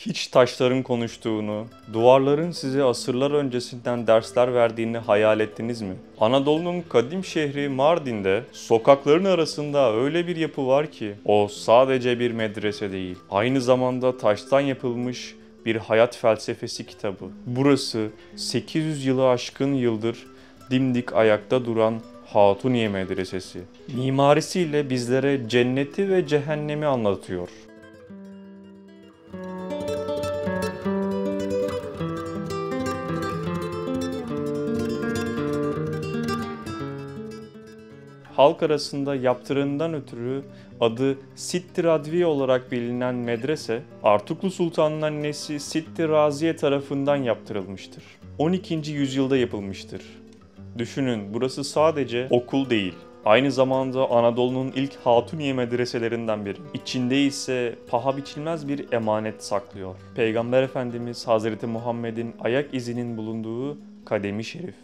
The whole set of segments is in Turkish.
Hiç taşların konuştuğunu, duvarların size asırlar öncesinden dersler verdiğini hayal ettiniz mi? Anadolu'nun kadim şehri Mardin'de sokakların arasında öyle bir yapı var ki o sadece bir medrese değil, aynı zamanda taştan yapılmış bir hayat felsefesi kitabı. Burası 800 yılı aşkın yıldır dimdik ayakta duran Hatuniye Medresesi. Mimarisiyle bizlere cenneti ve cehennemi anlatıyor. Halk arasında yaptırımından ötürü adı Sitti Radviye olarak bilinen medrese, Artuklu Sultan'ın annesi Sitti Raziye tarafından yaptırılmıştır. 12. yüzyılda yapılmıştır. Düşünün, burası sadece okul değil, aynı zamanda Anadolu'nun ilk Hatuniye medreselerinden biri. İçinde ise paha biçilmez bir emanet saklıyor. Peygamber Efendimiz Hazreti Muhammed'in ayak izinin bulunduğu kademi şerif.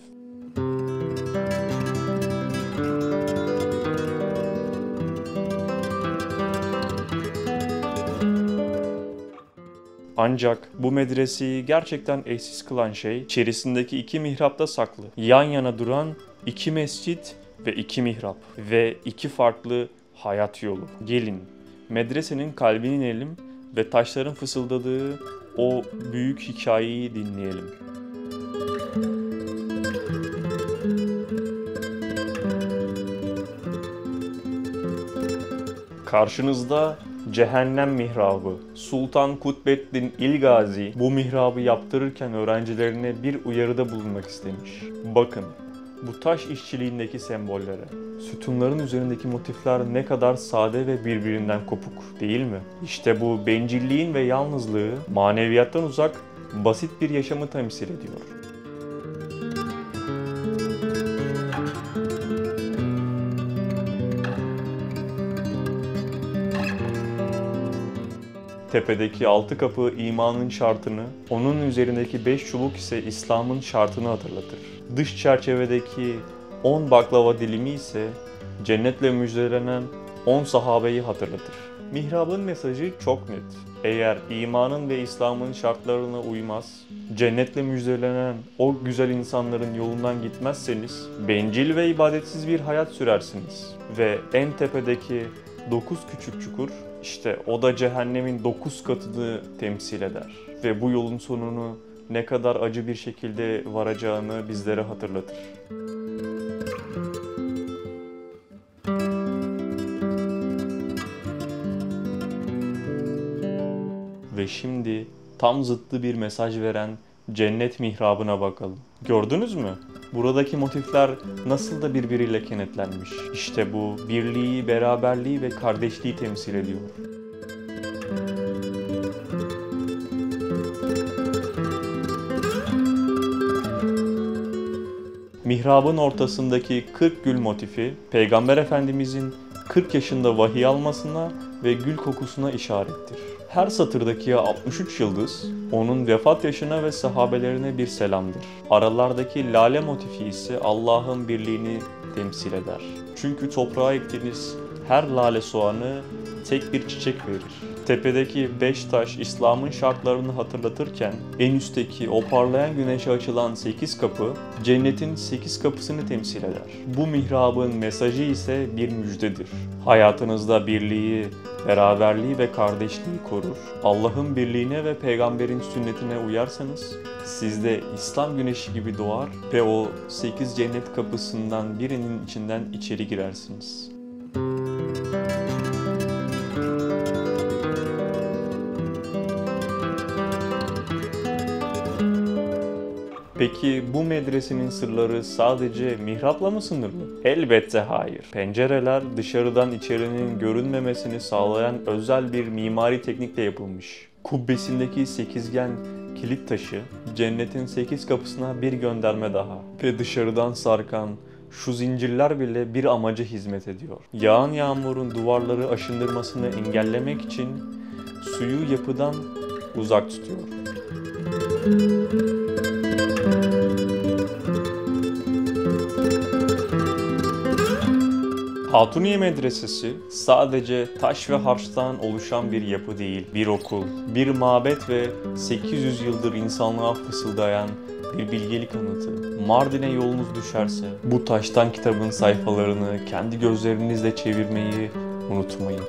Ancak bu medreseyi gerçekten eşsiz kılan şey içerisindeki iki mihrapta saklı. Yan yana duran iki mescit ve iki mihrap ve iki farklı hayat yolu. Gelin medresenin kalbine inelim ve taşların fısıldadığı o büyük hikayeyi dinleyelim. Karşınızda Cehennem Mihrabı. Sultan Kutbeddin İlgazi bu mihrabı yaptırırken öğrencilerine bir uyarıda bulunmak istemiş. Bakın, bu taş işçiliğindeki sembollere, sütunların üzerindeki motifler ne kadar sade ve birbirinden kopuk değil mi? İşte bu bencilliğin ve yalnızlığı maneviyattan uzak, basit bir yaşamı temsil ediyor. Tepedeki altı kapı imanın şartını, onun üzerindeki 5 çubuk ise İslam'ın şartını hatırlatır. Dış çerçevedeki 10 baklava dilimi ise cennetle müjdelenen 10 sahabeyi hatırlatır. Mihrabın mesajı çok net. Eğer imanın ve İslam'ın şartlarına uymaz, cennetle müjdelenen o güzel insanların yolundan gitmezseniz, bencil ve ibadetsiz bir hayat sürersiniz. Ve en tepedeki 9 küçük çukur, işte o da cehennemin 9 katını temsil eder. Ve bu yolun sonunu ne kadar acı bir şekilde varacağını bizlere hatırlatır. Ve şimdi tam zıttı bir mesaj veren cennet mihrabına bakalım. Gördünüz mü? Buradaki motifler nasıl da birbiriyle kenetlenmiş. İşte bu birliği, beraberliği ve kardeşliği temsil ediyor. Mihrabın ortasındaki 40 gül motifi, Peygamber Efendimizin 40 yaşında vahiy almasına ve gül kokusuna işarettir. Her satırdaki 63 yıldız, onun vefat yaşına ve sahabelerine bir selamdır. Aralardaki lale motifi ise Allah'ın birliğini temsil eder. Çünkü toprağa ektiğiniz her lale soğanı tek bir çiçek verir. Tepedeki 5 taş İslam'ın şartlarını hatırlatırken en üstteki o parlayan güneşe açılan 8 kapı cennetin 8 kapısını temsil eder. Bu mihrabın mesajı ise bir müjdedir. Hayatınızda birliği, beraberliği ve kardeşliği korur. Allah'ın birliğine ve peygamberin sünnetine uyarsanız siz de İslam güneşi gibi doğar ve o 8 cennet kapısından birinin içinden içeri girersiniz. Peki bu medresenin sırları sadece mihrapla mı sınırlı? Elbette hayır. Pencereler dışarıdan içerinin görünmemesini sağlayan özel bir mimari teknikle yapılmış. Kubbesindeki sekizgen kilit taşı cennetin 8 kapısına bir gönderme daha. Ve dışarıdan sarkan şu zincirler bile bir amaca hizmet ediyor. Yağan yağmurun duvarları aşındırmasını engellemek için suyu yapıdan uzak tutuyor. Hatuniye Medresesi sadece taş ve harçtan oluşan bir yapı değil, bir okul, bir mabet ve 800 yıldır insanlığa fısıldayan bir bilgelik anıtı. Mardin'e yolunuz düşerse bu taştan kitabın sayfalarını kendi gözlerinizle çevirmeyi unutmayın.